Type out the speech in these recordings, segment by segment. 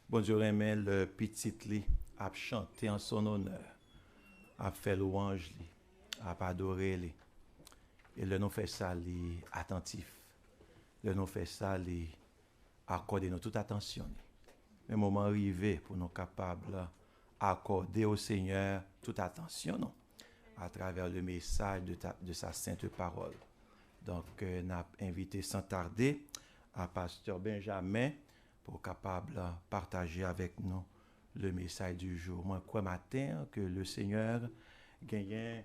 Bon Dieu remet le petit li à chanter en son honneur, à faire louange li, à adorer li. Et le nous fait ça li attentif. Le nous fait ça li accorder nous toute attention. Le moment arrivé pour nous capables accorder au Seigneur toute attention non, à travers le message de sa sainte parole. Donc, n'a invité sans tarder à Pasteur Benjamin pour capable partager avec nous le message du jour. Moi, crois matin que le Seigneur gagne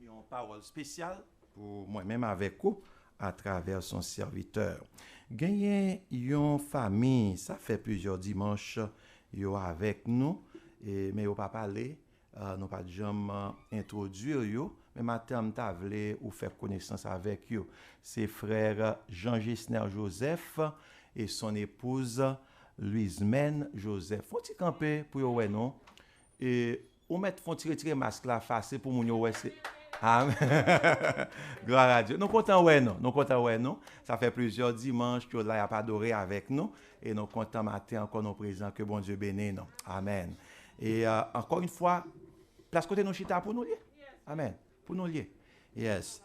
une parole spéciale pour moi-même avec vous à travers son serviteur. Gagne une famille, ça fait plusieurs dimanches yo avec nous et mais yo pas parler, nous pas jamais introduire yo. Mais matin, je voulais ou faire connaissance avec eux. C'est frère Jean-Gisner Joseph et son épouse Louise-Mène Joseph. Faut-il camper pour eux, ouais, non? Et ou mettre faut-il retirer masque là face pour mon ouais c'est ah gloire à Dieu. Nous content ouais non, nous content ouais non. Ça fait plusieurs dimanches que là a pas adoré avec nous et nous content matin encore nous présent que bon Dieu bénisse non. Amen. Et encore une fois, place côté nous chita pour nous lier. Amen. Pour nous lier. Yes.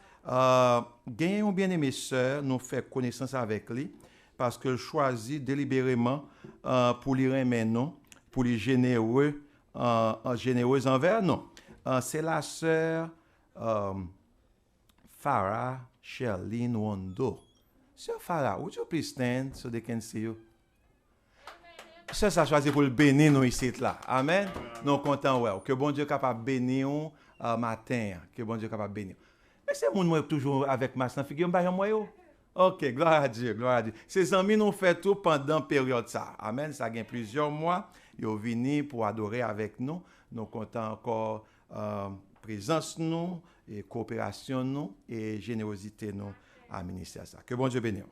Gagnons bien-aimé sœur, nous fait connaissance avec lui parce que choisit délibérément pour lui remettre non, pour lui généreux, généreuse envers nous. C'est la sœur Farah Sherlyn Wondo. Sœur Farah, would you please stand so they can see you? Ça choisi pour le bénir nous ici là. Amen. Nous contents ouais. Que bon Dieu capable bénir matin. Que bon Dieu capable bénir. Mais c'est mon moi toujours avec ma sans figure pas moi yo. OK, gloire à Dieu, gloire à Dieu. Ces amis nous fait tout pendant période ça. Amen. Ça gagne plusieurs mois. Ils ont venu pour adorer avec nous. Nous contents encore présence nous et coopération nous et générosité nous à ministère ça. Que bon Dieu bénisse.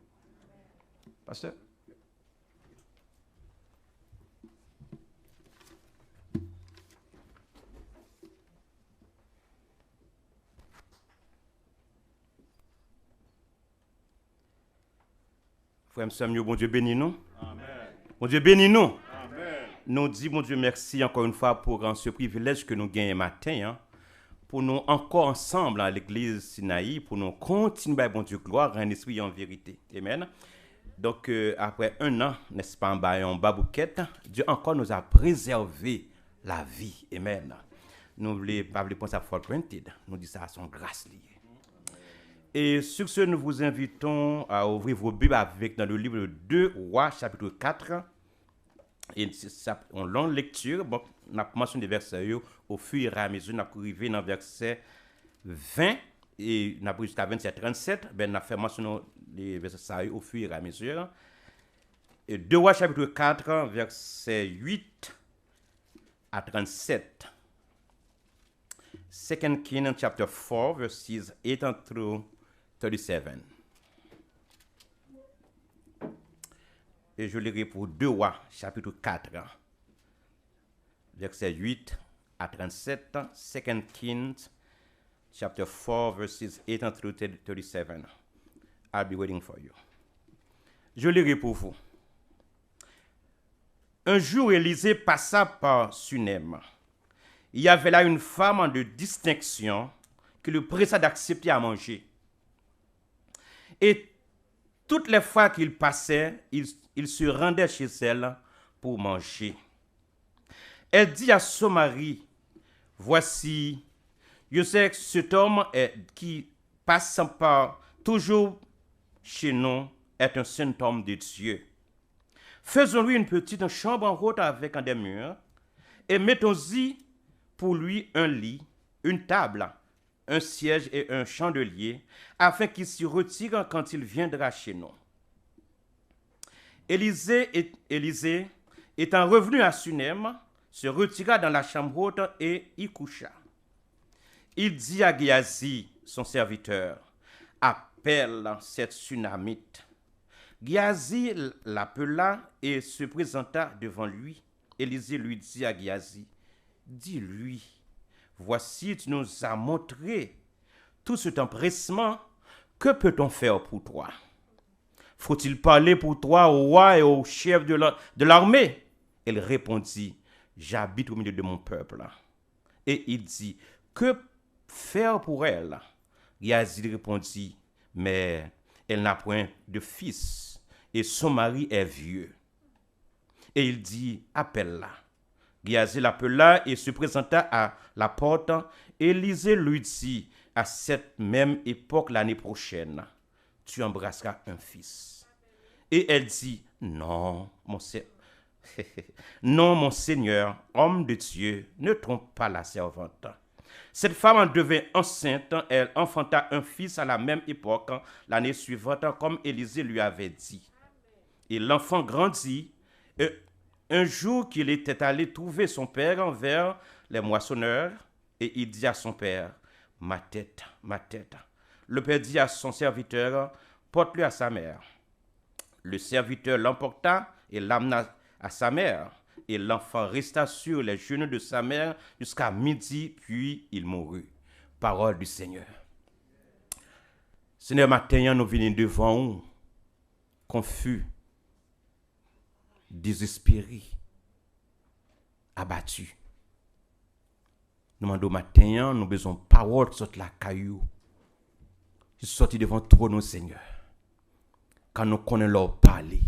Pasteur. Frère Samuel, bon Dieu bénis nous. Amen. Bon Dieu bénis nous. Amen. Nous disons, bon Dieu, merci encore une fois pour ce privilège que nous gagnons matin. Pour nous encore ensemble à l'église Sinaï, pour nous continuer, bon Dieu, gloire, un esprit en vérité. Amen. Donc, après un an, n'est-ce pas, en babouquette, Dieu encore nous a préservé la vie. Amen. Nous ne voulons pas penser à Fort Printed. Nous disons ça à son grâce liée. Et sur ce, nous vous invitons à ouvrir vos Bibles avec dans le livre de 2 Rois, chapitre 4. Et ça, en longue lecture, bon, on a mentionné des versets au fur et à mesure, on a arrivé dans verset 20 et on a pris jusqu'à 27-37. Ben, on a fait mentionner les versets au fur et à mesure. Et 2 Rois, chapitre 4, verset 8 à 37. 2 Kings, chapter 4, verses 8 through 37. Et je lirai pour 2 Rois, chapitre 4, verset 8 à 37, 2 Kings, chapter 4, verses 8 through 37. I'll be waiting for you. Je lirai pour vous. Un jour, Élisée passa par Sunem. Il y avait là une femme de distinction qui le pressa d'accepter à manger. Et toutes les fois qu'il passait, il se rendait chez elle pour manger. Elle dit à son mari, voici, je sais que cet homme qui passe par toujours chez nous est un saint homme de Dieu. Faisons-lui une petite chambre en haute avec un des murs et mettons-y pour lui un lit, une table, un siège et un chandelier, afin qu'il s'y retire quand il viendra chez nous. Élisée, étant revenu à Sunem, se retira dans la chambre haute et y coucha. Il dit à Géasi, son serviteur, appelle cette Sunamite. Géasi l'appela et se présenta devant lui. Élisée lui dit à Géasi, dis-lui, voici, tu nous as montré tout cet empressement, que peut-on faire pour toi? Faut-il parler pour toi au roi et au chef de l'armée? Elle répondit, j'habite au milieu de mon peuple. Et il dit, que faire pour elle? Géasi répondit, mais elle n'a point de fils, et son mari est vieux. Et il dit, appelle-la. Géasi l'appela et se présenta à la porte. Élisée lui dit, à cette même époque l'année prochaine, tu embrasseras un fils. Et elle dit, non, non, mon Seigneur, homme de Dieu, ne trompe pas la servante. Cette femme en devint enceinte, elle enfanta un fils à la même époque, l'année suivante, comme Élisée lui avait dit. Et l'enfant grandit, et un jour qu'il était allé trouver son père envers les moissonneurs, et il dit à son père, ma tête, ma tête. Le père dit à son serviteur, porte-le à sa mère. Le serviteur l'emporta et l'amena à sa mère, et l'enfant resta sur les genoux de sa mère jusqu'à midi, puis il mourut. Parole du Seigneur. Seigneur, matin, nous venons devant vous, confus, désespérés, abattus. Nous demandons matin, nous besoin de paroles sur la caillou. Je suis sorti devant toi, nos Seigneur. Quand nous connaissons leur parler,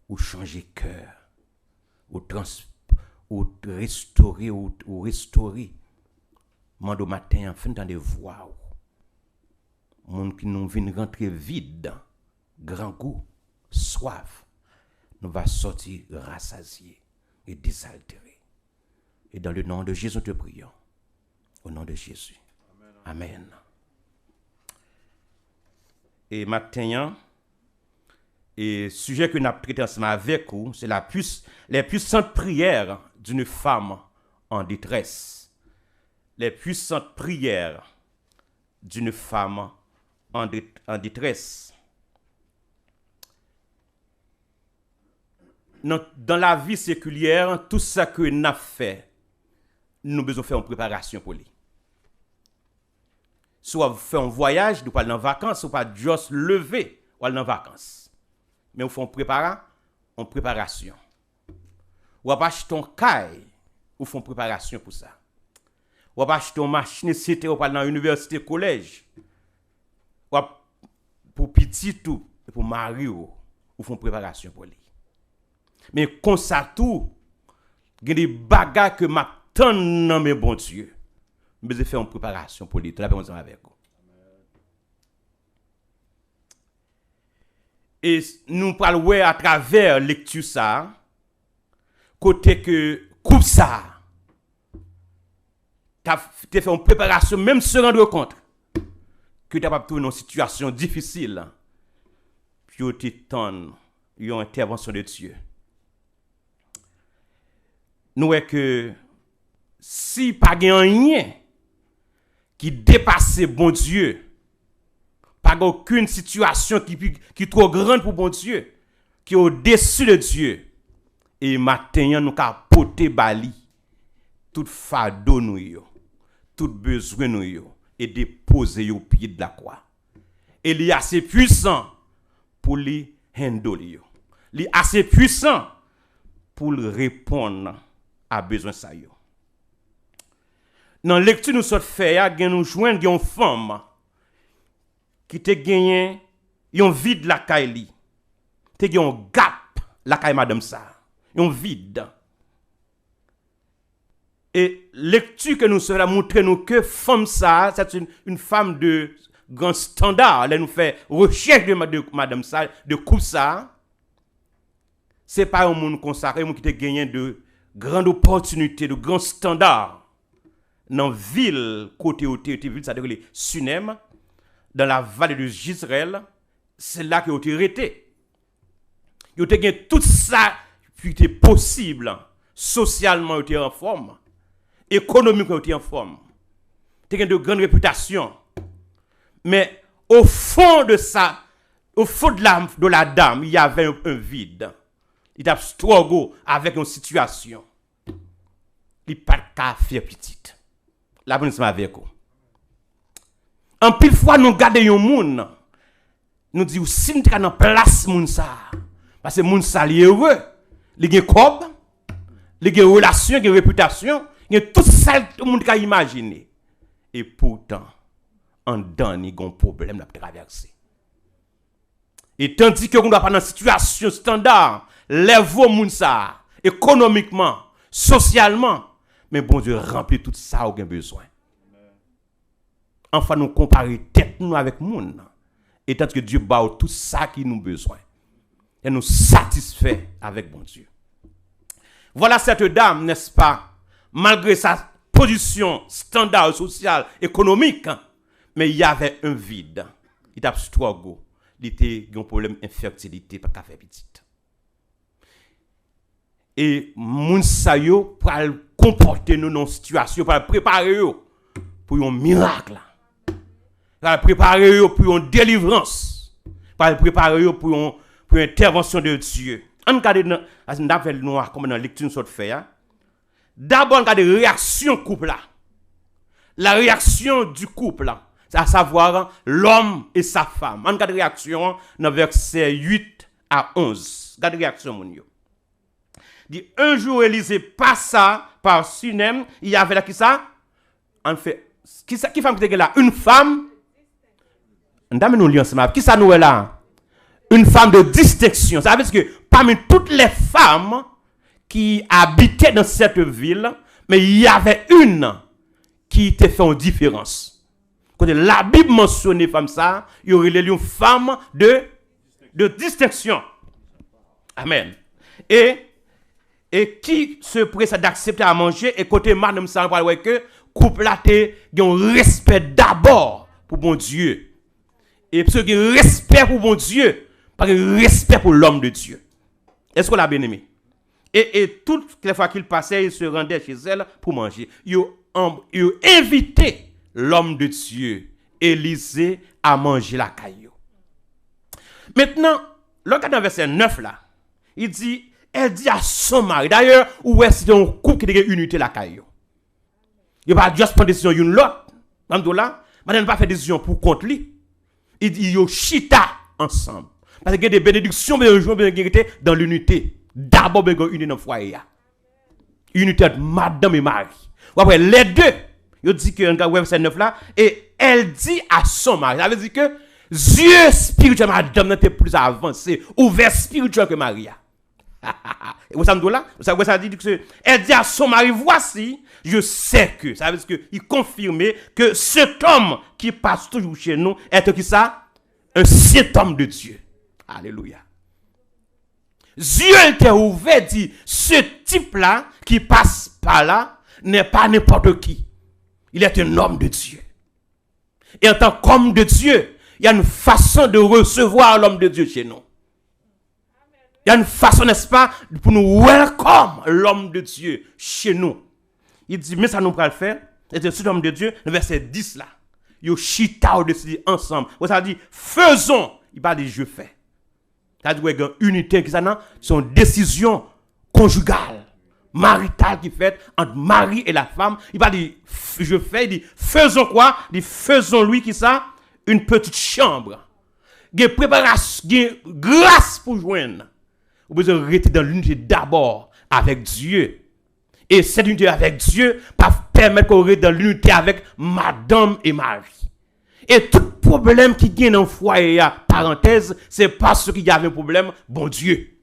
ou changer cœur, ou restaurer, ou restaurer. Mando matin, en fin de voix. Monde qui nous vient rentrer vide, grand goût, soif, nous va sortir rassasiés et désaltérés. Et dans le nom de Jésus, nous te prions. Au nom de Jésus. Amen. Et matin, et sujet que nous avons traité ensemble avec vous, c'est les puissantes prières d'une femme en détresse. Les puissantes prières d'une femme en détresse. Dans la vie séculière, tout ça que nous avons fait, nous devons faire une préparation pour lui. Soit vous faites un voyage, nous parlons en vacances, soit pas juste lever, ou aller en vacances. Mais vous faites une préparation. Ou pas acheter un caille, ou font préparation pour ça. Ou pas acheter une machine, etc. Ou pas dans l'université, collège. Ou pour petit tout, et pour mari, ou font préparation pour lui. Mais comme ça tout, il y a des bagages que m'attendent dans mes bons Dieu. Mais je fais une préparation pour lui. Tout la personne avec vous. Et nous parlons à travers lecture ça, côté que coupe ça, tu as fait une préparation, même se rendre compte que tu n'as pas trouvé une situation difficile, puis tu t'en une intervention de Dieu. Nous voyons que si pas rien qui dépasse bon Dieu, pas aucune situation qui est trop grande pour bon Dieu, qui est au-dessus de Dieu, et maintenant nous avons porté bali tout fardeau nous, tout besoin nous, et déposer au pied de la croix. Et il est assez puissant pour lui handler. Il est assez puissant pour répondre à besoin ça yo. Dans la lecture nous sommes fait, nous joindre une femme qui te gagné un vide la caille, te gagné un gap la caille madame ça, un vide. Et lecture que nous sommes montrer nous que femme ça, c'est une femme de grand standard, elle nous fait recherche de madame ça, de couple ça. C'est pas un monde consacré, un monde qui te gagné de grande opportunité, de grand standard. Dans la ville, côté ville, ça veut dire Sunem, dans la vallée de Jezreel, c'est là que vous avez été. Vous avez gagné tout ça qui était possible, socialement, vous avez en forme, économiquement, vous avez en forme. Vous avez de grandes réputations. Mais au fond de ça, au fond de la dame, il y avait un vide. Il a struggle avec une situation. Il n'a pas de cas faire petite. La bonne avec vous. En pile fois, nous gardons un monde nous dit si nous sommes en place moun ça parce que moun ça li heureux, li gen kob, li gen relation, li gen réputation, il y a tout ça tout le monde ka imaginer. Et pourtant en dedans ni gon problème la traverser. Et tandis que on doit pas dans situation standard, lève moun ça économiquement, socialement, mais bon Dieu remplit tout ça au besoin. Enfin nous comparer tête nous avec moun et tant que Dieu bat tout ça qui nous besoin. Et nous satisfait avec bon Dieu. Voilà cette dame, n'est-ce pas, malgré sa position standard sociale, économique, mais il y avait un vide. Il a struggle. Il était un problème d'infertilité, pas qu'à faire petite. Et moun sa yo pour comporter nous dans une situation, pour préparer yo pour un miracle. Pour préparer yo pour une délivrance. Pour préparer yo pour une intervention de Dieu. On regarde dans comme dans lecture sur fait. D'abord on regarde la réaction couple là. La réaction du couple là, c'est à savoir l'homme et sa femme. On regarde la réaction dans verset 8 à 11. Regarde la réaction mon yo. Dit un jour Élisée passa par Sunem, il y avait là qui ça? En fait, qui femme qui était là? Une femme. Ndame nous lire ensemble. Qui ça nous est là? Une femme de distinction. Ça veut dire que parmi toutes les femmes qui habitaient dans cette ville, mais il y avait une qui te fait une différence. Quand la Bible mentionne femme ça, il y aurait une femme de distinction. Amen. Et qui se presse d'accepter à manger et côté madame ça on va que couple là te un respect d'abord pour bon Dieu. Et ceux qui respect pour bon Dieu, pas respect pour l'homme de Dieu. Est-ce qu'on l'a bien aimé? Et toutes les fois qu'il passait, il se rendait chez elle pour manger. Il a invité l'homme de Dieu, Élisée, à manger la caillou. Maintenant, le cas dans verset 9 là, elle dit à son mari, d'ailleurs, où est-ce que c'est un couple qui a unité la caillou? Il va juste prendre décision une l'autre. Dans là, madame pas faire décision pour contre lui. Il dit yo chita ensemble. Parce qu'il y a des bénédictions dans l'unité. D'abord, il y a une unité dans le foyer. Unité de madame et mari. Après, les deux, il dit que dans verset 9 là, et elle dit à son mari, ça veut dire que Dieu spirituel madame était plus avancé, ouvert spirituel que Maria. Et vous savez là, ça dit que elle dit à son mari, voici, je sais que, ça veut dire que il confirmait que cet homme qui passe toujours chez nous est qui ça? Un saint homme de Dieu. Alléluia. Dieu était ouvert, dit, ce type-là qui passe par là n'est pas n'importe qui. Il est un homme de Dieu. Et en tant qu'homme de Dieu, il y a une façon de recevoir l'homme de Dieu chez nous. Il y a une façon, n'est-ce pas, pour nous welcome l'homme de Dieu chez nous. Il dit, mais ça nous va le faire. Et c'est cet homme de Dieu, le verset 10 là. Yo chita ou décide ensemble. Ça dit, faisons. Il parle de je fais. Ça dit, une unité qui ça non, c'est une décision conjugale, maritale qui fait entre mari et la femme. Il parle de je fais, il dit, faisons quoi? Il dit, faisons lui qui ça? Une petite chambre. Il y a préparation, il y a grâce pour joindre. Vous besoin rester dans l'unité d'abord avec Dieu. Et cette unité avec Dieu va permettre qu'on reste dans l'unité avec madame et mari. Et tout problème qui vient dans le foyer, parenthèse, c'est parce qu'il y avait un problème, bon Dieu.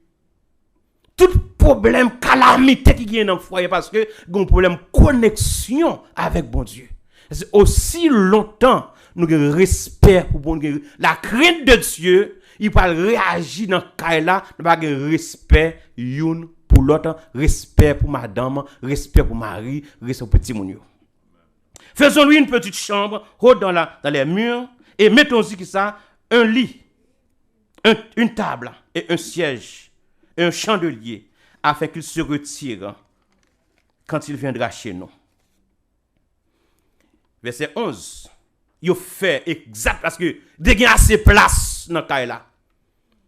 Tout problème, calamité qui vient dans le foyer, parce que il y a un problème connexion avec bon Dieu. C'est aussi longtemps nous avons respect pour bon Dieu. La crainte de Dieu, il va réagir dans ce cas-là, nous avons respect une pour l'autre, respect pour madame, respect pour mari, respect pour petit mounio. Faisons-lui une petite chambre, haute dans les murs, et mettons-y qui ça, un lit, une table, et un siège, et un chandelier, afin qu'il se retire quand il viendra chez nous. Verset 11. Il fait exact, parce que dès qu'il y a assez de place dans le cas là,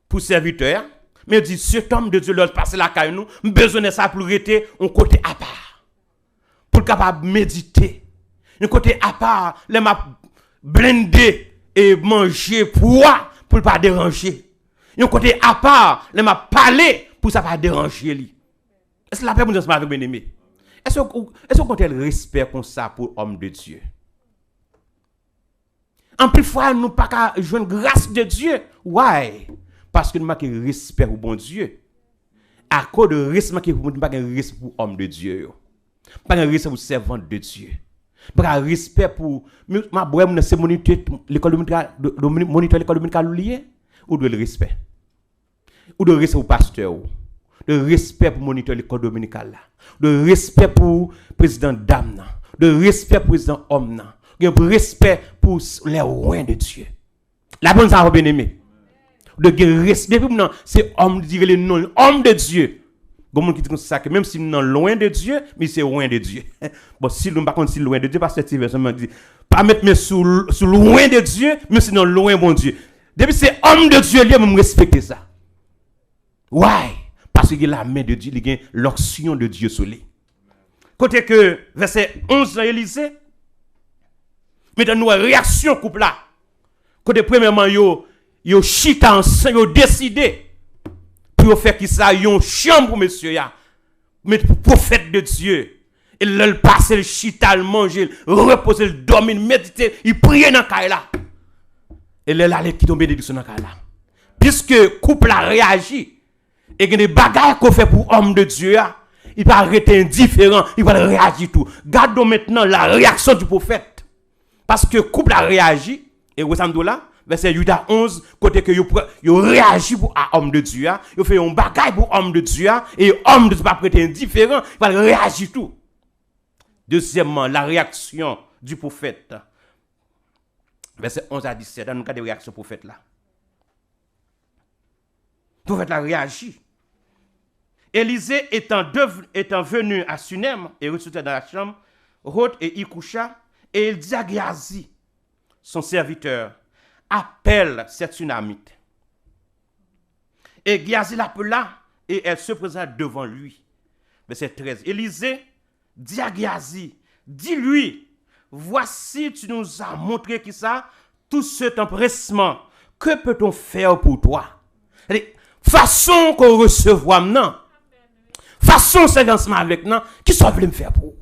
pour serviteur, mais il dit, cet homme de Dieu, leur passer la caille nous, besoin de ça pour rester un côté à part. Pour capable méditer. Un côté à part, les m'a blender et manger poids pour ne pas déranger. Yon côté à part, les m'a parlé pour ça pas déranger lui. Est-ce que la paix pour nous avec bien-aimé? Est-ce qu'on compte le respect comme ça pour l'homme de Dieu? En plus fois nous pas qu'à joindre grâce de Dieu. Why? Parce que nous manquons respect pour bon Dieu. À cause de respect pour nous pas respect pour l'homme de Dieu. Pas respect pour servant de Dieu. Pas respect pour ma bohème c'est moniteur l'école dominicale lié ou de respect. Ou de respect pour pasteur. De respect pour moniteur l'école dominicale là. De respect pour président dame, de respect pour président homme, de respect pour les rois de Dieu. La bonne ça bien aimé. De respect pour nous, c'est homme dire le nom homme de Dieu. Bon monde qui dit ça que même si nous loin de Dieu, mais c'est loin de Dieu. Bon si nous pas contre si loin de Dieu parce que cette version me dit pas mettre mes sous loin de Dieu, mais sinon loin bon Dieu. Depuis c'est homme de Dieu, lui me respecter ça. Why? Parce qu'il a la main de Dieu, il a l'onction de Dieu sur lui. Côté que, verset 11 dans Élysée, maintenant nous réaction couple là. Côté premièrement, yo chita ensemble, yo décidé pour faire qui ça, yon chambre pour monsieur ya. Mais pour prophète de Dieu. Il le passe, le chita, le manger, le reposer, le dormir, le méditer, il prie dans la là. Et là, il qui tombe bénédiction dans la là. Puisque couple a réagi, et que des bagages qu'on fait pour homme de Dieu, il va arrêter indifférent, il va réagir tout. Gardons maintenant la réaction du prophète. Parce que couple a réagi, et vous savez là, verset 8 à 11, côté que vous réagit pour homme de Dieu, vous fait un bagage pour homme de Dieu, et homme de Dieu va prêter indifférent, il va réagir tout. Deuxièmement, la réaction du prophète. Verset 11 à 17, dans le cas de réaction du prophète là. Le prophète a réagi. Élisée étant venu à Sunem et ressortait dans la chambre, haute et y coucha, et il dit à Géasi, son serviteur, appelle cette Sunamite. Et Géasi l'appela et elle se présenta devant lui. Verset 13. Élisée dit à Géasi, dis-lui, voici tu nous as montré qui ça, tout cet empressement, que peut-on faire pour toi? Façon qu'on recevoir maintenant. Façon séquencement avec nous, qui sont venus me faire pour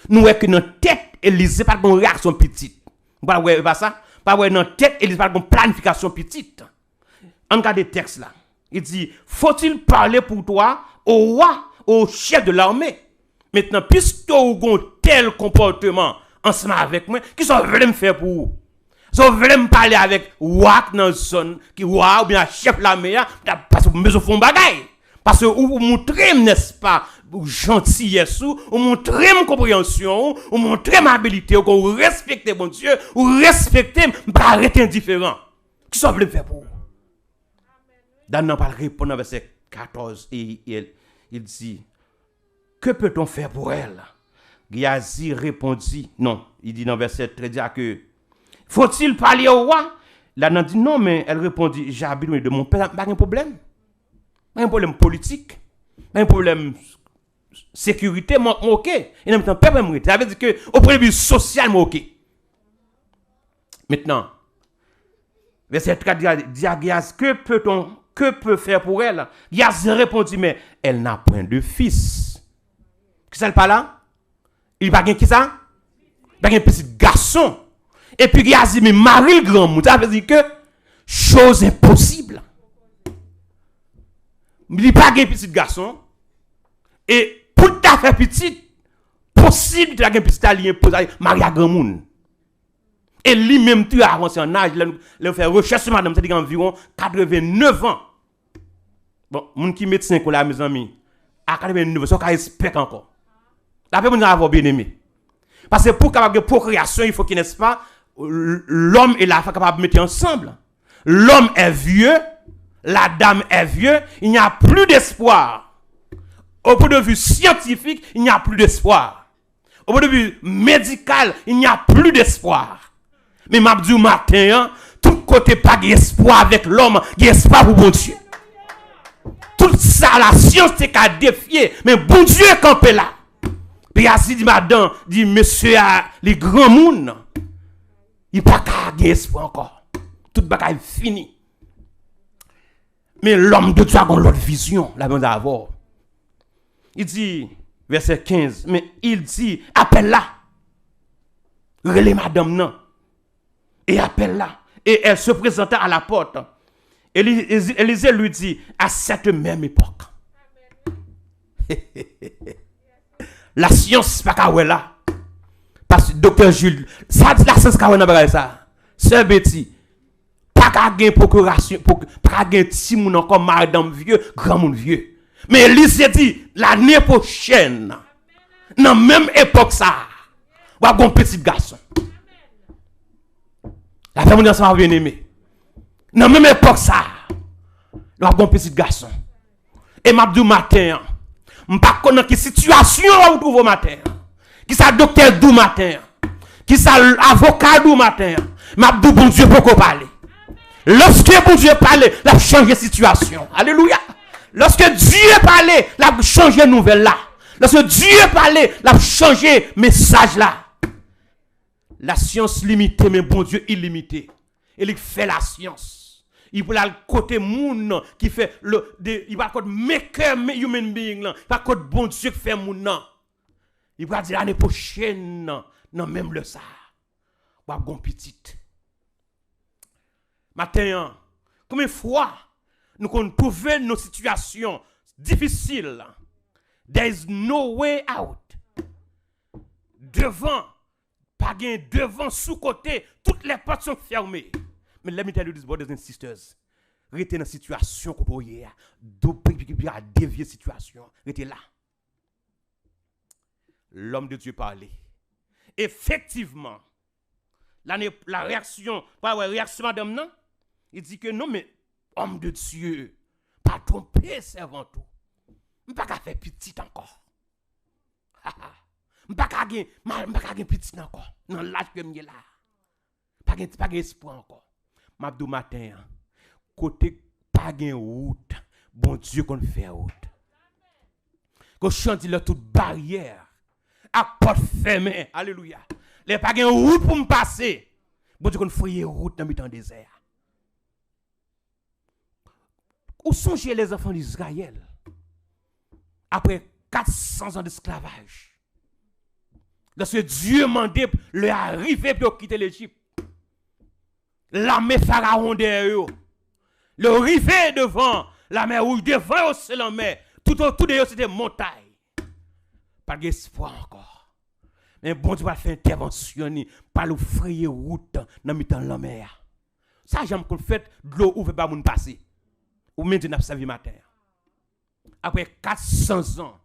nous? Est que notre tête, Élisée, pas de réaction petite. Pas ça? Pas de notre tête, Élisée, pas de planification petite. En cas de texte là, il dit, faut-il parler pour toi au roi, au chef de l'armée? Maintenant, puisque vous avez un tel comportement ensemble avec moi, qui sont venus me faire pour vous? Ils veulent me parler avec roi dans la zone, qui roi ou bien chef de l'armée, parce que vous me font bagaille. Parce que vous montrez, n'est-ce pas, gentillesse, vous montrez ma compréhension, vous montrez ma habilité, vous respectez mon Dieu, vous respectez, pas arrêter indifférent. Qui sont venus faire pour vous? Daniel va répondre dans verset 14 et il dit, que peut-on faire pour elle? Géasi répondit, non, il dit dans verset 13 que, faut-il parler au roi? Là, on dit non, mais elle répondit, j'habite de mon père, pas de problème. Pas un problème politique, pas un problème sécurité, moi, ok. Et en même temps, peuple, moi, ça veut dire que au point de vue social, moi, ok. Maintenant, verset 4 dit à Géasi, que peut faire pour elle? Géasi répondit, mais elle n'a point de fils. Qui ça, elle parle là? Il n'y a pas qui ça? Il n'y a pas un petit garçon. Et puis Géasi, mais Marie le grand monde, ça veut dire que chose impossible. Il n'y a pas un petit garçon. Et pour ta faire petit, possible de un petit allié imposé, Marie a grand monde. Et lui-même, tu as avancé en âge, il a fait recherche sur madame, c'est environ 89 ans. Bon, mon qui médecin qu'on a, mes amis, à 89 ans, ça respecte encore. La paix, on va avoir bien aimé. Parce que pour capable de procréation, il faut qu'il n'est-ce pas, l'homme et la femme capables de mettre ensemble. L'homme est vieux, la dame est vieux, il n'y a plus d'espoir. Au point de vue scientifique, il n'y a plus d'espoir. Au point de vue médical, il n'y a plus d'espoir. Mais m'a dit au matin, tout côté pas d'espoir avec l'homme, il y a espoir pour bon Dieu. Tout ça, la science c'est qu'à défier, mais bon Dieu est campé là. Puis ainsi dit madame, monsieur les grands monde, il pas qu'à espoir encore. Tout bagaille fini. Mais l'homme de Dieu a une autre vision, la bonne d'abord. Il dit, verset 15, mais il dit, appelle-la. Relais madame non. Et appelle-la. Et elle se présenta à la porte. Élisée lui dit, à cette même époque. La science, pas qu'à là. Parce que docteur Jules, ça dit la science qu'à là, ça. C'est Betty. Pas qu'à gagner procuration, pas qu'à gagner petit moun encore madame vieux, grand moun vieux. Mais Élisée dit, l'année prochaine, dans même époque ça, on va un petit garçon. La famille ensemble bien aimé. Dans même époque ça, on va un petit garçon. Et m'a dit matin, je ne sais pas quelle situation vous trouvez au matin. Qui ça docteur du matin. Qui ça avocat du matin. M'a dit bon Dieu pour parler. Lorsque bon Dieu parle, il a changé la situation. Alléluia. Lorsque Dieu parle, il a changé la nouvelle là. Lorsque Dieu parle, il a changé le message là. La science limitée, mais bon Dieu illimité. Il fait la science. Il va le côté moun qui fait il va côté maker human being là. Il va côté bon Dieu qui fait moun nan. Il va dire l'année prochaine non même le ça. Va gon petite. Matin, combien de fois nous qu'on trouve nos situations difficiles. There is no way out. Devant, pas gain devant, sous côté, toutes les portes sont fermées. Mais let me tell you this, brothers and sisters. Restez dans la situation que vous avez, à dévier la situation. Restez là. L'homme de Dieu parlait. Effectivement, la réaction, pas la réaction madame non, il dit que non, mais homme de Dieu, pas tromper servant tout. Je ne peux pas faire petit encore. Je ne peux pas faire petit encore. Non, l'âge que je suis là. Pas d'espoir encore. M'abdou matin, côté pas de route, bon Dieu qu'on fait route. Qu'on chante là toute barrière, à porte fermée, alléluia. Les pas de route pour me passer, bon Dieu qu'on fait route dans le désert. Où songez les enfants d'Israël après 400 ans d'esclavage? Lorsque Dieu mandait leur arriver pour quitter l'Égypte. L'armée pharaon derrière eux. Le rivet devant la mer rouge, devant eux c'est la mer. Tout autour de eux c'était montagne. Pas d'espoir encore. Mais bon Dieu va faire intervention, pas le frayer route dans le la mer. Ça j'aime qu'on fait de l'eau ouvre pas moun passer. Ou maintenant servi matin. Après 400 ans,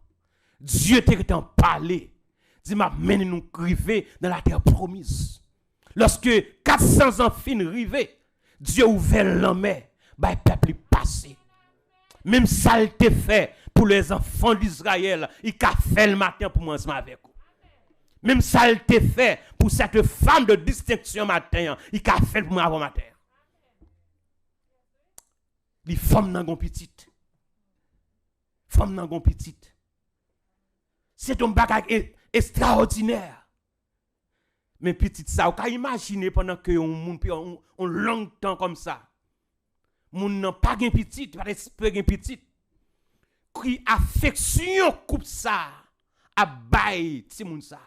Dieu t'a en parlé. Dit m'a mené nous river dans la terre promise. Lorsque 400 ans fin rivé, Dieu ouvert la mer, bah peuple passé. Même ça il te fait pour les enfants d'Israël, il a fait le matin pour moi ensemble avec vous. Même ça il te fait pour cette femme de distinction matin, il a fait pour moi avant matin. Les femmes n'ont pas petite. Femmes n'ont pas petite. C'est un bagage extraordinaire. Mais petite ça, vous pouvez imaginer pendant que on long temps comme ça. Moun n'a pas gen petite, pas espérer gen petite. Qui affection coupe ça à bail ti moun ça.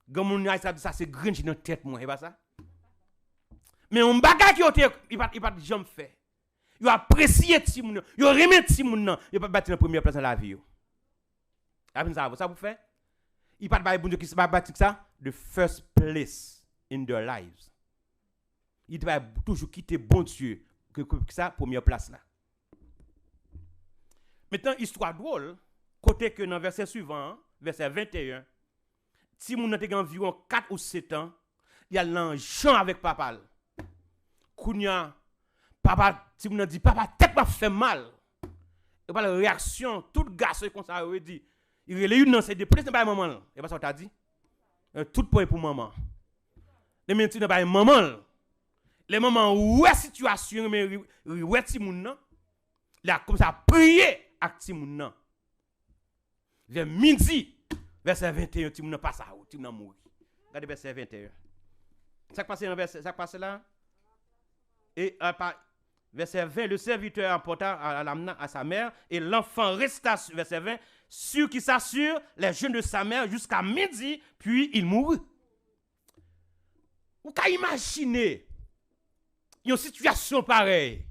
Gan moun ça c'est grinch dans tête moi, et pas ça. Mais on bagage il pas jamais fait. Il apprécier ti moun, il remet ti moun nan, il pas battre la première place dans la vie. Ça vous fait? Il pas de bon Dieu qui va battre ça, the first place in their lives. Il va toujours quitter bon Dieu que ça première place là. Maintenant histoire drôle, côté que dans verset suivant, verset 21, si moun a environ 4 ou 7 ans, il y a un chant avec papa. Kounya papa si moun a dit papa tête m'a fait mal. Et pas la réaction, tout garçon comme ça aurait dit il relève une dans ses deux pas maman et pas ça t'a dit tout point pour maman les menti dans pas maman les mamans ouais situation mais ouais ti moun nan là comme ça prier avec ti moun nan vers midi verset 21 ti moun nan passe out ti moun nan mourir regardez verset 21 ça passe dans verset ça passe là Et verset 20, le serviteur apporta à sa mère, et l'enfant resta, verset 20, sûr qui s'assure les jeûnes de sa mère jusqu'à midi, puis il mourut. Vous pouvez imaginer une situation pareille.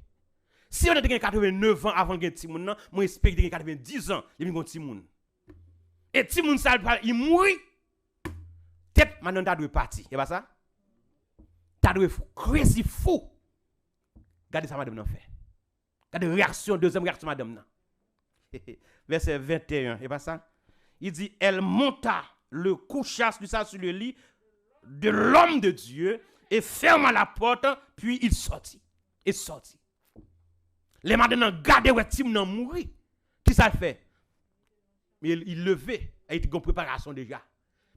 Si on a 89 ans avant de gagner petit monde, moi j'espère que 90 ans, il y a un petit monde. Et petit monde ça il mourit. Tête maintenant t'as dû partir, c'est pas ça? T'as dû crazy fou. Regardez ça madame n'a fait. Regardez réaction deuxième réaction madame n'a. Verset 21, c'est pas ça? Il dit elle monta le coucha sur le lit de l'homme de Dieu et ferma la porte, puis il sortit. Et sortit. Les madame gardé ouais Tim nan mourir. Qui ça fait? Mais il levait, il était en préparation déjà.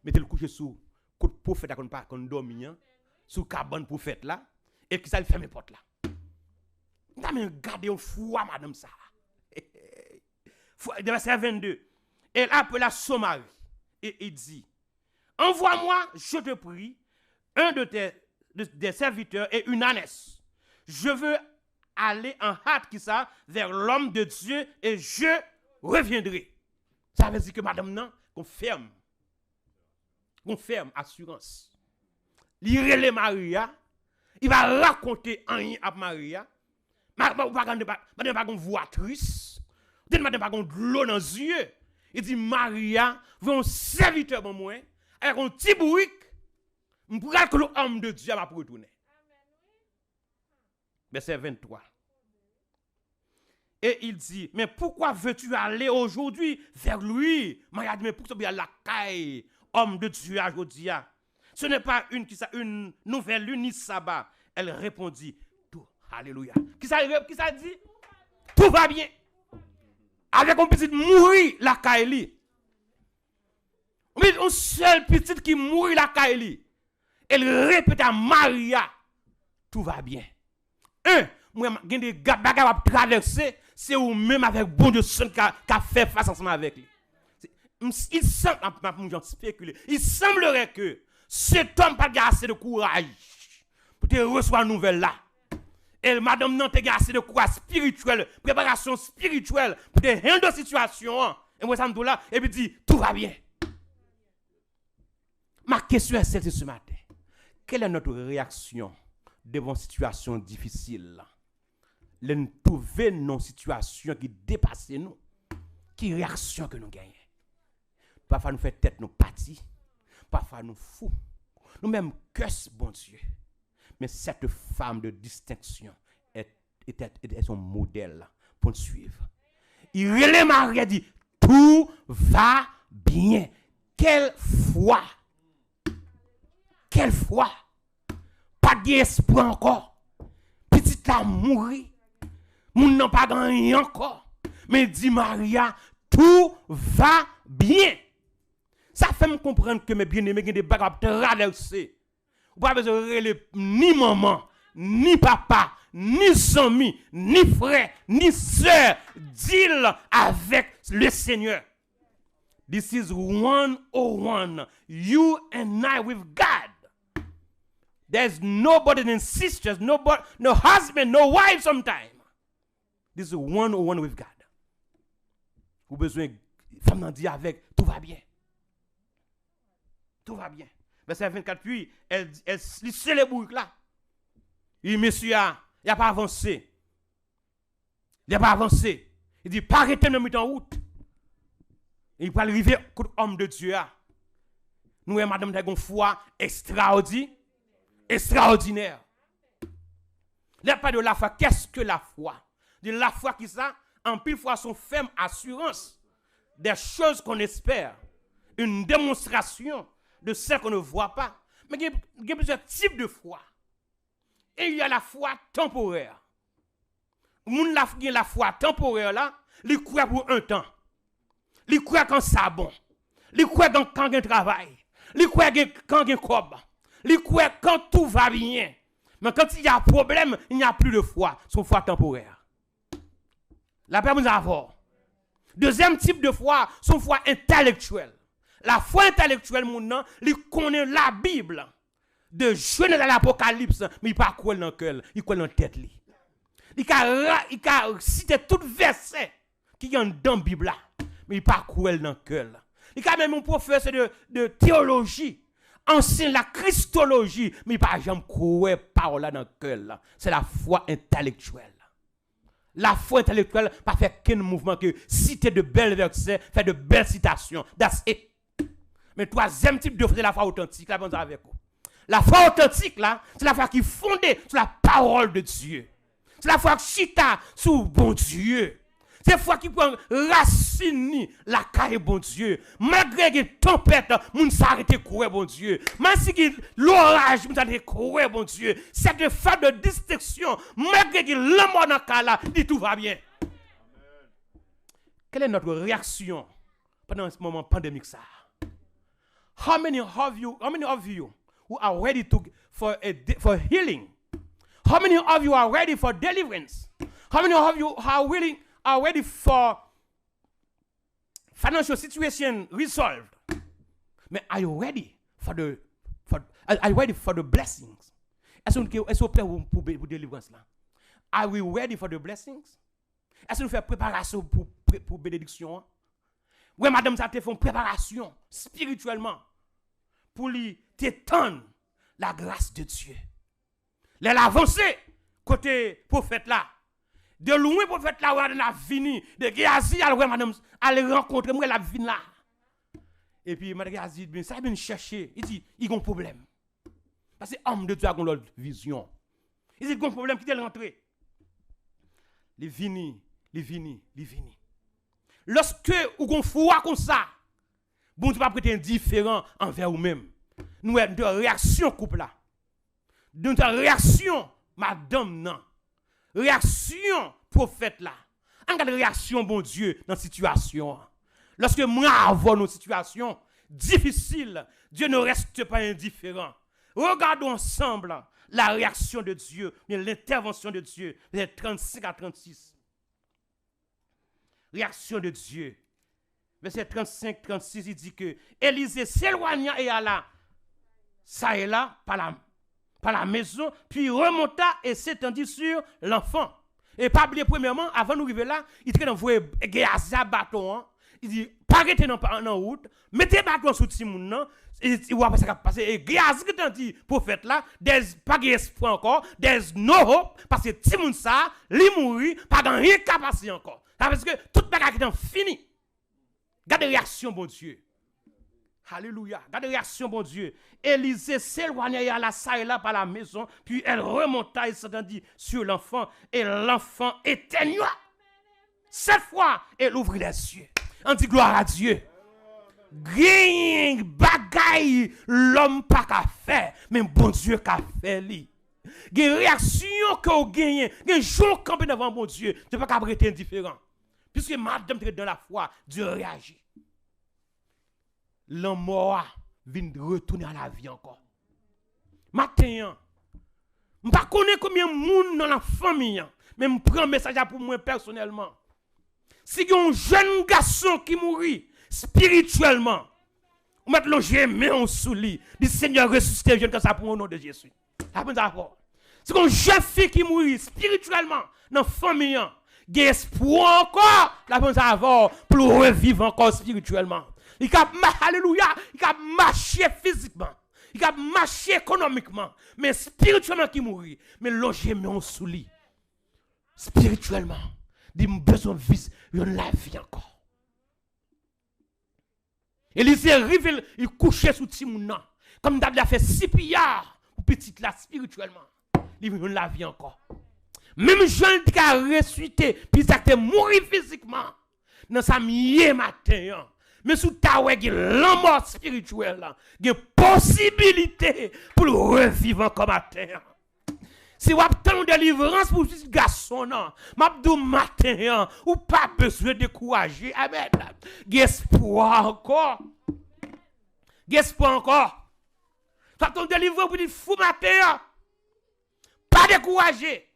Mettez le coucher sous côté prophète qu'on pas qu'on dormir sous cabane prophète là et qui ça ferme les portes là. N'a même gardé un fou madame ça. Verset 22. Elle appela son mari et il dit envoie-moi, je te prie, un de des serviteurs et une ânesse. Je veux aller en hâte qui ça vers l'homme de Dieu et je reviendrai. Ça veut dire que madame non, confirme assurance. L'irele Maria, il va raconter un à Maria. Madame pas une voix triste. Madame pas de l'eau dans les yeux. Il dit Maria, veut un serviteur pour moi avec un petit bourrique. Pour que l'homme de Dieu va retourner. Verset 23. Et il dit, mais pourquoi veux-tu aller aujourd'hui vers lui? Maria dit, mais pourquoi tu vas à la caille, homme de Dieu aujourd'hui? Ce n'est pas une nouvelle lune ni sabbat. Elle répondit, tout, alléluia. Qui ça dit? Tout va bien. Avec un petit mourir la caille. Mais une seule petite qui mourit la caille. Elle répète à Maria, tout va bien. Moi, j'ai des bagages à traverser, c'est ou même avec bon Dieu qui a fait face ensemble avec lui. Il semblerait que cet homme n'a pas assez de courage pour te recevoir une nouvelle là. Et madame n'a pas assez de courage spirituel, préparation spirituelle pour te rendre dans situation. Et moi, ça me dit là, et puis dit, tout va bien. Ma question est celle ce matin. Quelle est notre réaction devant une situation difficile? Nous trouver nos situations qui dépassent nous. Quelle réaction que nous gagnons? Parfois nous fait tête nous partis. Parfois nous fous. Nous même curse bon Dieu. Mais cette femme de distinction est son modèle pour nous suivre. Il relève Marie et dit tout va bien. Quelle foi! Quelle foi! Pas d'espoir encore. Petite la mourir. Moun n'a pas gagné encore. Mais dit Maria, tout va bien. Ça fait me comprendre que mes bien-aimés ont des bagages à traverser. Vous n'avez pas besoin de ni maman, ni papa, ni amis, ni frère, ni sœur. Deal avec le Seigneur. This is 101. You and I with God. There's nobody than sisters, no husband, no wife sometimes. This is 101 with God. Vous avez besoin de femme dire avec, tout va bien. Tout va bien. Verset 24, puis, elle lisse les boucs là. Il dit, monsieur, il n'a pas avancé. Il n'a pas avancé. Il dit, pas arrêter de mettre en route. Il peut arriver contre homme de Dieu. Nous, madame, nous avons une foi extraordinaire. Il n'y a pas de la foi. Qu'est-ce que la foi? De la foi qui ça, en pile fois son ferme assurance des choses qu'on espère. Une démonstration de ce qu'on ne voit pas. Mais il y a plusieurs types de foi. Et il y a la foi temporaire. Moun la foi temporaire là, il croit pour un temps. Il croit quand ça bon. Il croit quand il travail. Il croit quand il cob. Il croit quand tout va bien. Mais quand il y a un problème, il n'y a plus de foi. Son foi temporaire. La paix nous avons. Deuxième type de foi, son foi intellectuelle. La foi intellectuelle, il connaît la Bible. de Genèse à l'Apocalypse, mais il pas quoi dans le cœur, il quoi dans la tête. Il a cité tout verset qui est dans la Bible, mais il pas quoi dans le cœur. Il a même un professeur de théologie, enseigne la christologie, mais il pas jamais quoi parole dans le cœur. C'est la foi intellectuelle. La foi intellectuelle pas fait qu'un mouvement que citer de belles versets, faire de belles citations. That's it. Mais troisième type de foi, c'est la foi authentique. Là, avec vous. La foi authentique, là, c'est la foi qui est fondée sur la parole de Dieu. C'est la foi qui chita sur bon Dieu. C'est la foi qui prend racine la caille bon Dieu. Malgré les tempêtes, moun s'arrête courir bon Dieu. Même si l'orage, moun s'arrête courir bon Dieu. C'est de faire de distinction. Malgré que l'amour dans le là, dit tout va bien. Quelle est notre réaction pendant ce moment pandémique ça? How many of you who are ready for healing? How many of you are ready for deliverance? How many of you are ready for financial situation resolved? But are you ready for the blessings? Est-ce que vous prêts pour délivrance là? Are we ready for the blessings? Est-ce que nous faisons préparation pour bénédiction? Oui, madame, ça te fait une préparation spirituellement pour lui t'étendre la grâce de Dieu. L'avancée côté prophète là. De loin prophète là, on a fini. De Géasi, alors madame, elle rencontre moi la vine là. Et puis madame Géasi dit, ça vient chercher. Il dit, il y a un problème. Parce que l'homme de Dieu a une vision. Il dit, il y a un problème qui est rentré. Il vini. Lorsque vous avez foi comme ça, bon Dieu va prêter indifférent envers vous-même. Nous avons de réaction couple là. De réaction madame non. Réaction prophète là. En cas de réaction bon Dieu dans la situation. Lorsque moi avons nos situations difficiles, Dieu ne reste pas indifférent. Regardons ensemble la réaction de Dieu, l'intervention de Dieu, les 35 à 36. Réaction de Dieu. Verset 35-36, il dit que Élisée s'éloigna et alla ça et là par la maison, puis remonta et s'étendit sur l'enfant. Et pas oublier premièrement, avant de nous arriver là, il traite d'envoyer Géasi à bâton. Il dit, pas arrêter dans la route, mettez bâton sous Timoun. Il va passer. Et Géasi qui t'a dit, prophète là, pas d'espoir encore, there's no hope, parce que Timoun ça, il mourit, pas de rien qu'à passer encore. Parce que toute bagarre qui est fini. Garde réaction, bon Dieu. Alléluia. Garde réaction, bon Dieu. Élisée s'éloigna à la salle là par la maison, puis elle remonta et s'étendit sur l'enfant, et l'enfant éteignua. Cette fois, elle ouvrit les yeux. On dit gloire à Dieu. Gagne bagaille l'homme pas qu'à faire, mais bon Dieu qu'a fait lui. Gagne réaction que vous gagnez, gagne jour campé devant bon Dieu, tu pas qu'à rester indifférent. Puisque madame est dans la foi, Dieu réagit. L'homme mort vient retourner à la vie encore. Matin, je ne connais pas combien de monde dans la famille, mais je prends un message pour moi personnellement. Si il y a un jeune garçon qui mourit spirituellement, on met le gemin sous lui, dit Seigneur ressuscite le jeune comme ça pour le nom de Jésus. Si il y a une jeune fille qui mourit spirituellement dans la famille, il y a espoir encore, la bonne savoir pour revivre encore spirituellement. Il a alléluia, il a marché physiquement, il a marché économiquement, mais spirituellement qui mourit, mais loger mon sous lui. Spirituellement, il a besoin de vivre la vie encore. Élisée arrive, il couchait sous Timouna, comme David a fait 6 pillards pour petite là spirituellement, il vit la vie encore. Même Jean qui a ressuscité, puis ça a mouru physiquement, dans sa mieux matin. Mais sous ta ouais, il y a la mort spirituelle, il y a possibilité pour le revivre comme matin. Si vous avez tant de délivrance pour ce garçon, m'abdou matin, ou pas besoin de décourager. Amen. Il y a espoir encore. Il y a espoir encore. Tu as ton délivrance pour dire fou matin. Pas décourager.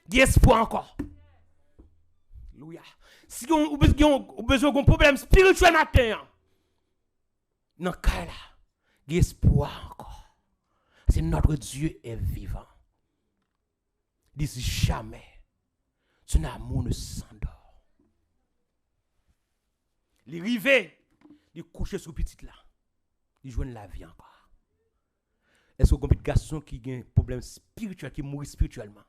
Il y a espoir encore. Alléluia. Si vous avez besoin d'un problème spirituel matin, dans ce cas-là, il y a espoir encore. Parce que notre Dieu est vivant. Il dit jamais. Son amour ne s'endort. Il arrive, il couche sur petit là. Il joue la vie encore. Est-ce que vous avez un garçon qui a un problème spirituel, qui mourit spirituellement?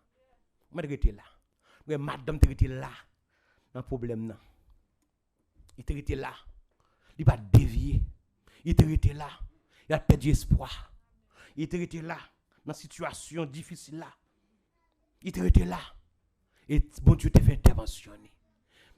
Vous êtes là. Madame était là. Dans le problème. Il était là. Il va dévier. Il était là. Il a perdu espoir. Il était là. Dans une situation difficile là. Il était là. Et bon Dieu t'a fait intervention.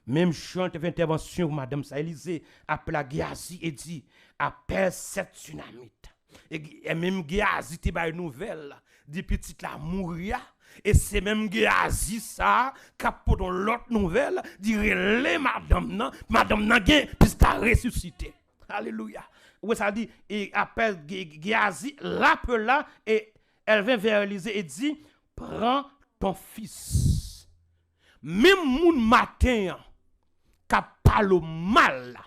Même Jean t'a fait intervention, Madame Saïlisée, appelle la Géasi et dit, appelle cette tsunamite. Et même Géasi t'a fait une nouvelle, dit petit la mourir. Et c'est même Géasi ça, qui a dans l'autre nouvelle, dit relais Madame nan gen, puis t'a ressuscité. Alléluia. Oui, ça dit, et appelle Géasi, l'appela, et elle vient vers Élisée et dit, prends ton fils. Même moun matin, qui parle mal,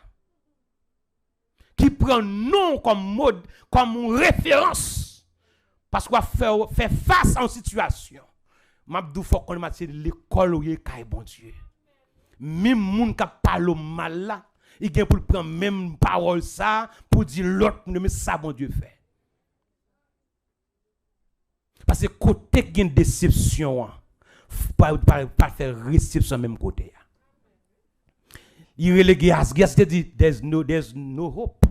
qui prend non comme mode, comme référence, parce qu'on fait face à une situation. M'abdou faut qu'on mette l'école où il est bon Dieu. Même moun qui parle mal là, il vient pour prendre même parole ça pour dire l'autre mais ça bon Dieu fait. Parce que côté qui a une déception, pas faire réception même côté. Il relégué Géasi dit there's no hope.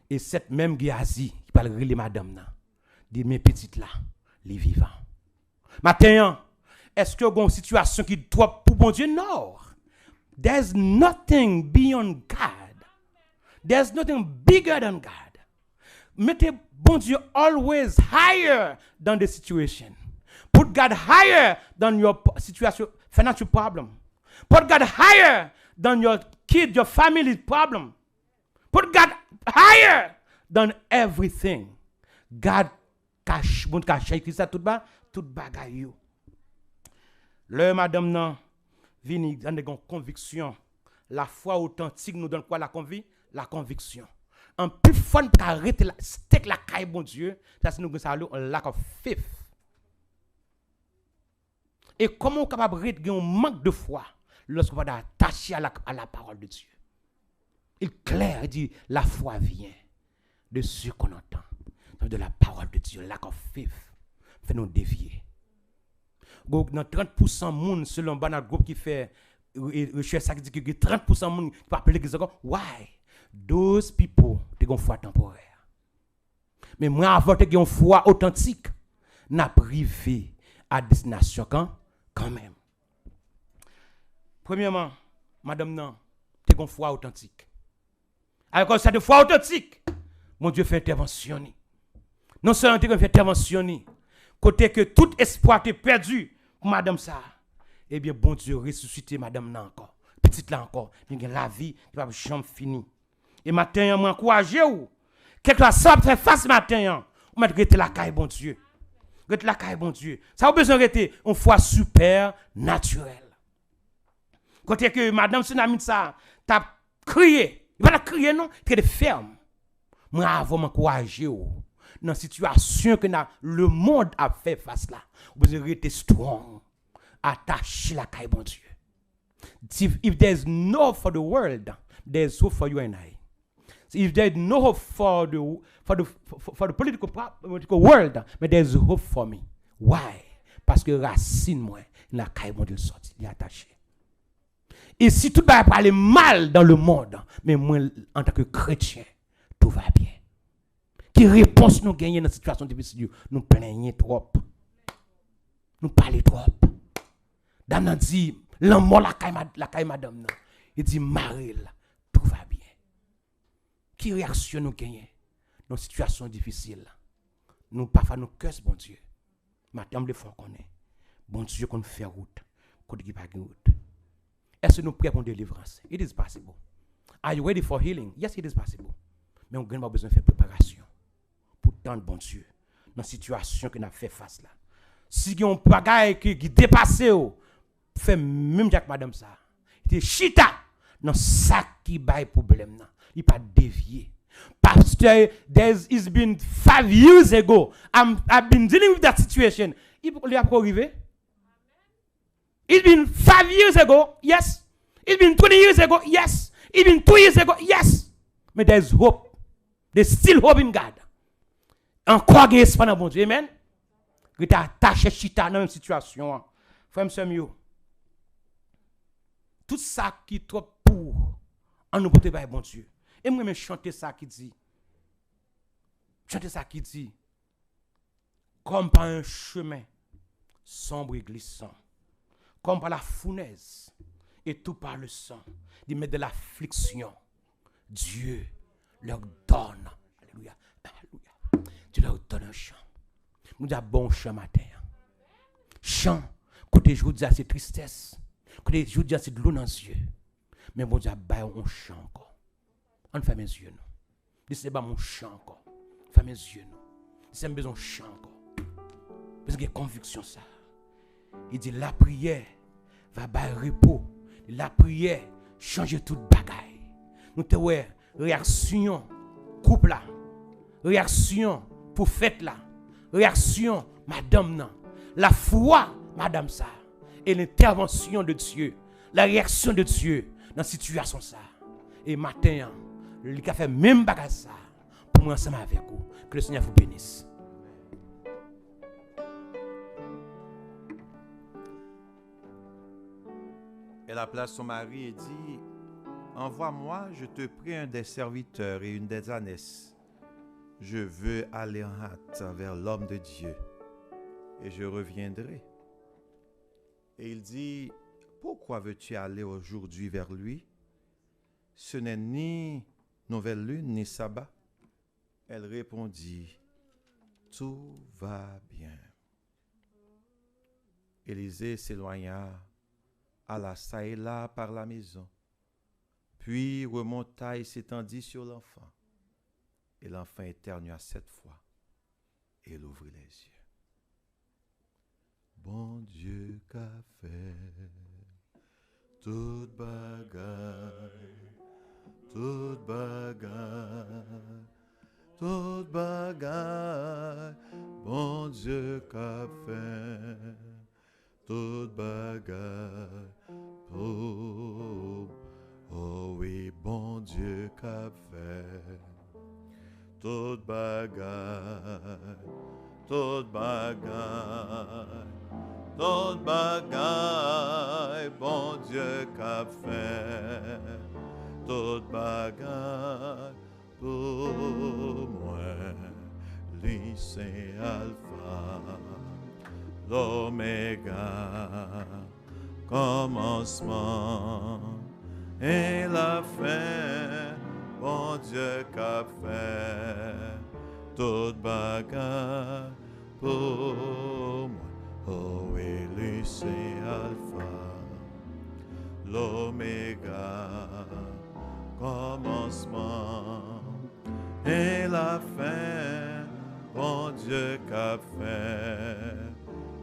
Et cette même Géasi qui parle relé madame là, dit mes petites là, les vivants. Maintenant, est-ce que vous avez une situation qui est trop pour bon Dieu? Non. There's nothing beyond God. There's nothing bigger than God. Mettez bon Dieu always higher than the situation. Put God higher than your situation, financial problem. Put God higher than your kid, your family problem. Put God higher than everything. God cache, bon cache écrit ça tout bagaille. Le madame nan vini dans des convictions. La foi authentique nous donne quoi la conviction. En plus fun arrêter la steak la caille bon Dieu, ça c'est nous ça un lack of faith. Et comment on est capable de gagner un manque de foi lorsqu'on va attacher à la parole de Dieu? Il clair, il dit, la foi vient de ce qu'on entend, de la parole de Dieu. Lack of faith fait nous dévier. Dans 30% de monde, selon un groupe qui fait recherche, ça dit que 30% de monde qui parle l'église encore, why? Those people, ils ont une foi temporaire. Mais moi, avant de une foi authentique, n'a privé à destination quand même. Premièrement, madame, non, tu as une foi authentique. Alors, ça de foi authentique, mon Dieu fait intervention. Non seulement tu fait intervention, côté que tout espoir est perdu pour madame ça, eh bien, bon Dieu ressuscité madame là encore. Petite là encore, il y a la vie, il va jamais fini. Et matin, je m'encourage ou. Quelque chose ça fait face matin, on va rester la caille bon Dieu. Rester la caille bon Dieu. Ça a besoin de rester une foi super naturelle. Côté que madame Tsunami ça, t'a crié. Il va la crier non, tu es ferme. Moi avant m'encourager ou. Dans la situation que le monde a fait face là, vous devez rester strong. Attaché la caille bon Dieu. If there's no hope for the world, there's hope for you and I. If there's no hope for the political world, but there's hope for me. Why? Parce que racine moi, la caille bon Dieu sorti, il est attaché. Et si tout va parler mal dans le monde, mais moi en tant que chrétien, tout va bien. Qui réponse nous gagnons dans cette situation difficile? Nous plaignons trop. Nous parlons trop. Dame dit, l'amour la caille madame. Il dit, Maril, tout va bien. Qui réaction nous gagnons dans une situation difficile? Nous parfois nous curse, bon Dieu. Maintenant, le fond qu'on est. Bon Dieu, qu'on fait route. Qu'on ne pas route. Est-ce que nous prions pour délivrance? It is possible. Are you ready for healing? Yes, it is possible. Mais on n'a pas besoin de faire préparation pour tendre bon Dieu dans la situation que nous avons fait face là. Si on a un bagage qui dépasse, fait même avec madame ça. Il dit chita dans ça qui bail problème là. Il pas dévier. Pastor, it's been 5 years ago. I've been dealing with that situation. Il a pas arrivé. It's been 5 years ago, yes. It's been 20 years ago, yes. It's been 2 years ago, yes. But there's hope. There's still hope in God. Encore il y a espoir dans bon Dieu, amen. Il t'a attaché chita dans une situation. Frère, monsieur, tout ça qui est trop pour, on nous porte par bon Dieu. Et moi, je chanter ça qui dit. Chanter ça qui dit. Comme par un chemin sombre et glissant. Comme par la fournaise. Et tout par le sang. Ils mettent de l'affliction. Dieu leur donne. Alléluia. Alléluia. Dieu leur donne un chant. Nous avons bon chant matin. Chant. Côté je vous dis, c'est tristesse. Côté je vous dis, c'est de l'eau dans les yeux. Mais bon Dieu, on chant encore. On fait mes yeux, non. Dis, c'est pas mon chant encore. Fait mes yeux, non. C'est un besoin de chant encore. Parce qu'il y a conviction, ça. Il dit, la prière va bas repos. La prière change toute bagaille. Nous te voyons, réaction, couple là. Réaction, pour fête là. Réaction, madame non. La foi, madame ça. Et l'intervention de Dieu. La réaction de Dieu dans la situation ça. Et matin, il a fait même bagage ça. Pour moi ensemble avec vous. Que le Seigneur vous bénisse. Elle appela son mari et dit, envoie-moi, je te prie, un des serviteurs et une des ânesses. Je veux aller en hâte vers l'homme de Dieu et je reviendrai. Et il dit, pourquoi veux-tu aller aujourd'hui vers lui? Ce n'est ni nouvelle lune ni sabbat. Elle répondit, tout va bien. Élisée s'éloigna, alla çà et là par la maison, puis remonta et s'étendit sur l'enfant. Et l'enfant éternua 7 fois, et il ouvrit les yeux. Bon Dieu qu'a fait toute bagaille, toute bagaille, toute bagaille. Bon Dieu qu'a fait toute bagaille. Oh, oh oui, bon Dieu qu'a fait toute bagaille, toute bagaille, toute bagaille, bon Dieu qu'a fait toute bagaille pour moi, lycée alpha, l'oméga, commencement et la fin, bon Dieu qu'a fait toute bagaille pour moi. Oh oui, lui c'est alpha, l'oméga, commencement et la fin, bon Dieu qu'a fait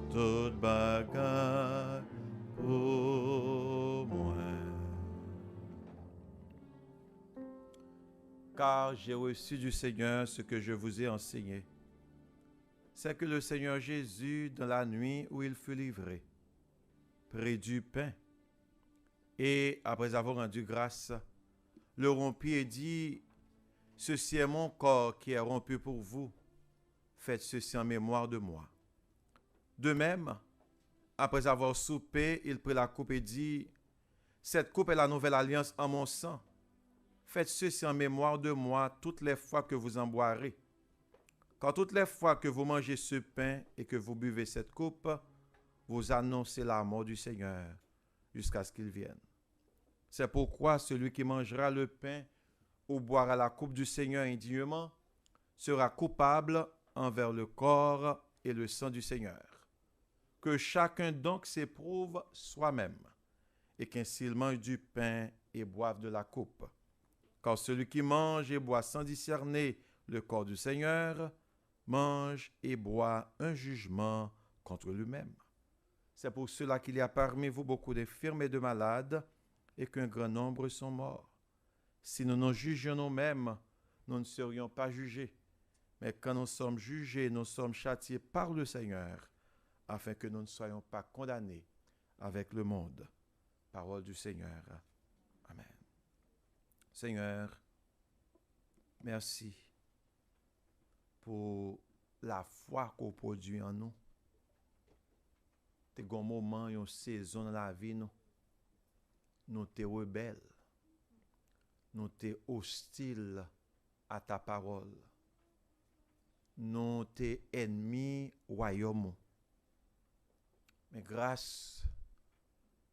toute bagaille pour moi. Car j'ai reçu du Seigneur ce que je vous ai enseigné. C'est que le Seigneur Jésus, dans la nuit où il fut livré, prit du pain et, après avoir rendu grâce, le rompit et dit, « Ceci est mon corps qui est rompu pour vous. Faites ceci en mémoire de moi. » De même, après avoir soupé, il prit la coupe et dit, « Cette coupe est la nouvelle alliance en mon sang. Faites ceci en mémoire de moi toutes les fois que vous en boirez. Car toutes les fois que vous mangez ce pain et que vous buvez cette coupe, vous annoncez la mort du Seigneur jusqu'à ce qu'il vienne. C'est pourquoi celui qui mangera le pain ou boira la coupe du Seigneur indignement sera coupable envers le corps et le sang du Seigneur. Que chacun donc s'éprouve soi-même, et qu'ainsi il mange du pain et boive de la coupe. Car celui qui mange et boit sans discerner le corps du Seigneur, mange et boit un jugement contre lui-même. C'est pour cela qu'il y a parmi vous beaucoup d'infirmes et de malades, et qu'un grand nombre sont morts. Si nous nous jugions nous-mêmes, nous ne serions pas jugés. Mais quand nous sommes jugés, nous sommes châtiés par le Seigneur, afin que nous ne soyons pas condamnés avec le monde. Parole du Seigneur. Amen. Seigneur, merci pour la foi qu'on produit en nous. T'es un moment, une saison dans la vie, nous t'es rebelles, nous t'es hostiles à ta parole, nous t'es ennemis royaume. Mais grâce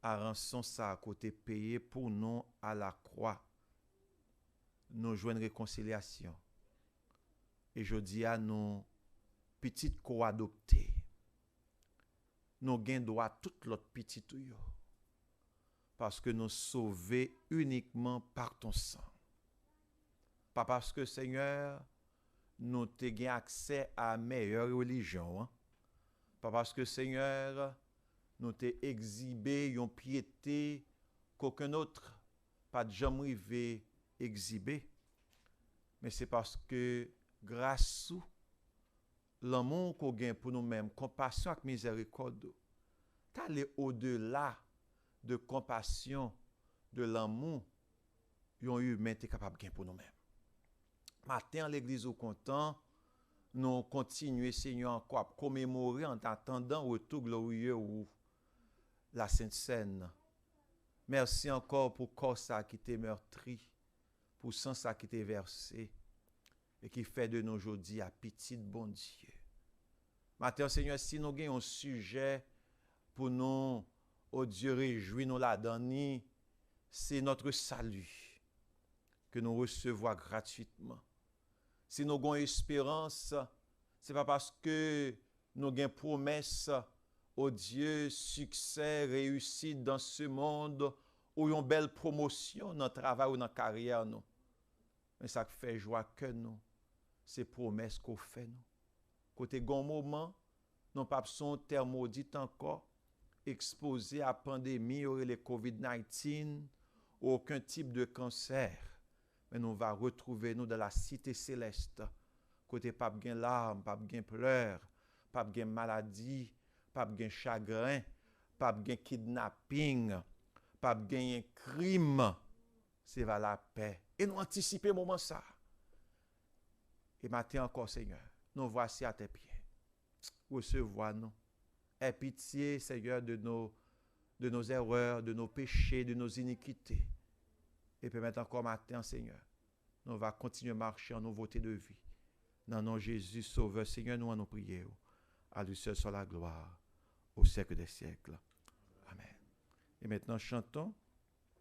à rançon ça à côté payé pour nous à la croix, nous jouons une réconciliation. Et je dis à nos petites co-adoptées, nous gagnons droit toute l'autre petite yo, parce que nous sauvés uniquement par ton sang. Pas parce que Seigneur, nous t'ai accès à meilleure religion. Hein? Pas parce que Seigneur, nous t'ai exhibé une piété qu'aucun autre pas de jamais arrivé exhiber. Mais c'est parce que grâce à l'amour qu'on gagne pour nous-mêmes, compassion et miséricorde, t'aller au-delà de compassion, de l'amour, yon humain est capable de gagner pour nous-mêmes. Matin, l'église au content, nous continuons, Seigneur, encore à commémorer en attendant le retour glorieux ou la Sainte Seine. Merci encore pour corps ça qui était meurtri, pour sang ça qui était versé, et qui fait de nous aujourd'hui à petit bon Dieu. Matin, Seigneur, si nous avons un sujet pour nous, oh Dieu, réjouir nous là-dedans, c'est notre salut que nous recevons gratuitement. Si nous avons espérance, ce n'est pas parce que nous avons promesse, oh Dieu, succès, réussite dans ce monde, ou une belle promotion dans le travail ou dans la carrière. Non. Mais ça fait joie que nous, c'est promesses qu'on fait. Nous. Côté bon moment, nous pas besoin de terre maudite encore, exposé à la pandémie ou le COVID-19, ou aucun type de cancer. Mais nous va retrouver nous dans la cité céleste. Côté pas de larmes, pas de pleurs, pas de maladie, pas de chagrin, pas de kidnapping, pas de crime. C'est vers la paix. Et nous anticiper moment ça. Et maintenant encore, Seigneur, nous voici à tes pieds. Recevoir-nous. Aie pitié, Seigneur, de nos erreurs, de nos péchés, de nos iniquités. Et permettre encore matin, Seigneur, nous va continuer à marcher en nouveauté de vie. Dans le nom de Jésus, Sauveur, Seigneur, nous allons prier. À lui seul soit la gloire, au siècle des siècles. Amen. Et maintenant, chantons